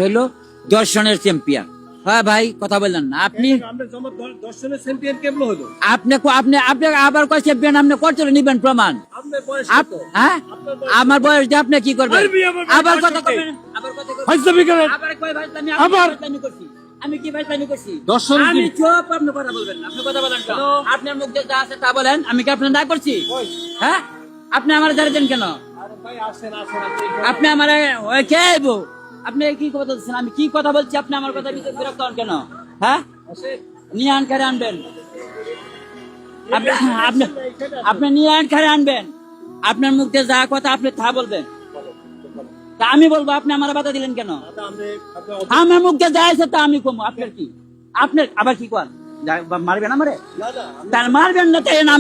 হইলো দর্শনের চ্যাম্পিয়ন। হ্যাঁ ভাই, কথা বললেন না আপনি। দর্শনের চ্যাম্পিয়ন কেমন হলো? আপনি আপনি আবার কয় চ্যাম্পিয়ন আপনি করতে নিবেন প্রমাণ? আপনার বয়স কত? হ্যাঁ, আমার বয়স দিয়ে আপনি কি করবেন? আবার কথা কত? কবেন, আবার কথা কবেন। ফাইজলামি করেন। আবার কয় ফাইজলামি, আবার? ফাইজলামি করছি আমি? কি ফাইজলামি করছি? দর্শন আমি কি? চুপ, আপনি কথা বলবেন না, আপনি কথা বলেন কেন? আপনার মুখ দিয়ে যা আছে তা বলেন, আমি কি আপনার না করছি? হ্যাঁ, আপনি আমার ধারে দেন কেন? আরে ভাই আসেন আসেন আপনি আমার কে আইবো? আপনি কি কথা বলছেন? আমি কি কথা বলছি, আপনি আমার কথা বিরক্ত বিরক্ত হন কেন? হ্যাঁ, নিয়ে আন কারে আনবেন? আপনি আপনি আপনি নিয়ে আন কারে আনবেন? আপনার মুখ দিয়ে যা কথা আপনি তা বলবেন, তা আমি বলবো। আপনি আমার বাধা দিলেন কেন? আমার মুখ দিয়ে যা আছে তা আমি কমো। আপনার কি? আপনার আবার কি কর? মারবেন আমারে? তার মারবেন না তাই না?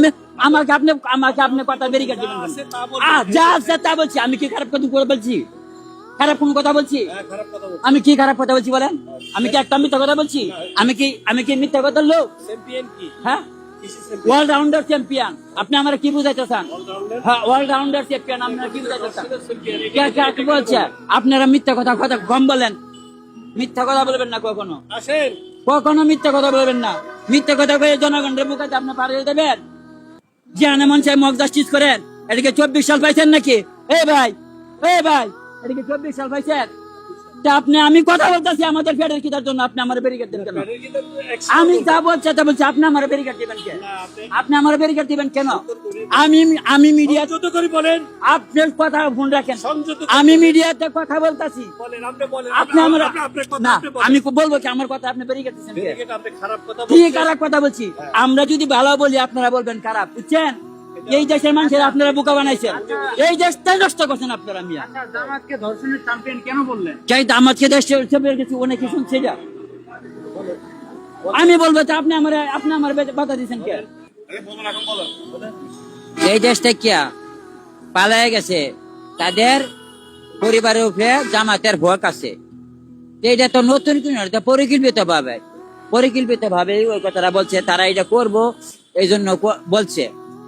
আমাকে আপনি কথা ব্যারিকেড দিবেন কেন? যা আছে তা বলছি। আমি কি খারাপ কথা করে বলছি? খারাপ কোন কথা বলছি? আমি কি খারাপ কথা বলছি বলেন? আমি কি একটা মিথ্যা কথা বলছি? আমি কি মিথ্যা কথা লোক? হ্যাঁ, অলরাউন্ডার চ্যাম্পিয়ন। আপনি আমার কি বুঝাইতে চান? হ্যাঁ, অলরাউন্ডার চ্যাম্পিয়ন আপনারা কি বুঝাইতে চান? কে বলছে? আপনারা মিথ্যা কথা কম বলেন। মিথ্যা কথা বলবেন না কখনো, কখনো মিথ্যা কথা বলবেন না। মিথ্যা কথা কয়ে জনগণের মুখে আপনি পাঠিয়ে দেবেন। জানে মন চাই মক জাস্টিস করেন। এদিকে 24 সাল পাইছেন নাকি? এই ভাই, এদিকে 24 সাল পাইছেন। তা আপনি, আমি কথা বলতেছি আমাদের ফেডারেল কিটার জন্য, আপনি আমার ব্যারিকেড দেন কেন? আমি যা বলছি তা বলছি, আপনি আমার ব্যারিকেড দিবেন কেন? আপনি আমার ব্যারিকেড দিবেন কেন? আমি মিডিয়া বলেন, আপনার কথা ফোন রাখেন। আমি মিডিয়াতে কথা বলতেছি, আপনি আমার না, আমি বলবো কি আমার কথা আপনি ব্যারিকেড দিচ্ছেন? কি খারাপ কথা বলছি? আমরা যদি ভালো বলি আপনারা বলবেন খারাপ, বুঝছেন? এই দেশের মানুষের আপনারা বোকা বানাইছেন, এই দেশটাই নষ্ট করছেন আপনারা। মিয়া, জামাতকে ধর্ষণের চ্যাম্পিয়ন কেন বললেন? চাই দামাতকে দেশের কিছু অনেক কিছু সেটা আমি বলবো। তো আপনি আমার বাধা দিচ্ছেন কে? এই দেশটা কিয়া পালায় গেছে, তাদের পরিবারের উপরে জামাতের ভোগ আছে। এটা তো নতুন কিনা, পরিকল্পিত ভাবে ওই কথাটা বলছে। তারা এটা করবো এই জন্য বলছে।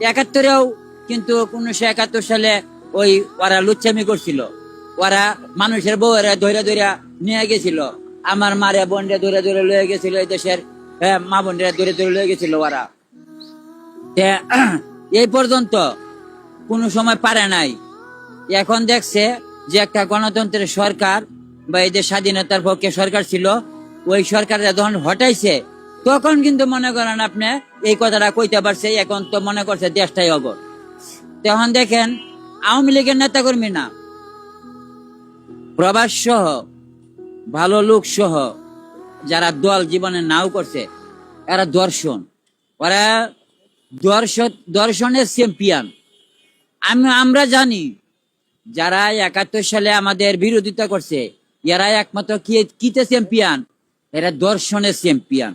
71-এও কিন্তু 1971 সালে ওই ওরা লুচ্চামি করছিল। ওরা মানুষের বউরা ধরে ধরে নিয়ে গেছিল, আমার মারে বোনরে ধরে ধরে লয়ে গেছিল, এই দেশের মা বোনরা ধরে ধরে লয়ে গেছিল ওরা। এই পর্যন্ত কোন সময় পারে নাই। এখন দেখছে যে একটা গণতন্ত্রের সরকার বা এই যে স্বাধীনতার পক্ষে সরকার ছিল, ওই সরকার যখন হটাইছে তখন কিন্তু মনে করেন আপনি এই কথাটা কইতে পারছে। এখন তো মনে করছে দেশটাই অগর। তখন দেখেন আওয়ামী লীগের নেতা কর্মী না, প্রবাস সহ ভালো লোক সহ যারা দল জীবনে নাও করছে, এরা ওরা দর্শনের চ্যাম্পিয়ন। আমরা জানি যারা 71 সালে আমাদের বিরোধিতা করছে, এরা একমাত্র কিতে চ্যাম্পিয়ন? এরা দর্শনের চ্যাম্পিয়ন।